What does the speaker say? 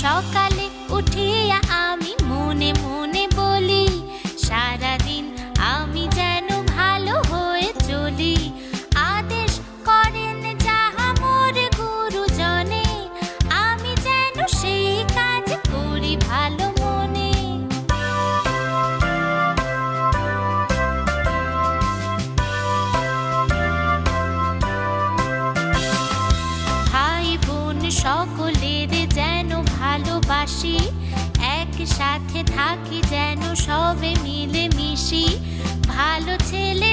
সকালে উঠিয়া আমি মনে মনে বলি, সারাদিন আমি যেন ভালো হয়ে চলি। আদেশ করেন যাহা মোর গুরুজনে, আমি যেন সেই কাজ করি ভালো মনে। ভাই বোন সকলের যেন ভালোবাসি, একসাথে থাকি যেন সবে মিলে মিশি। ভালো ছেলে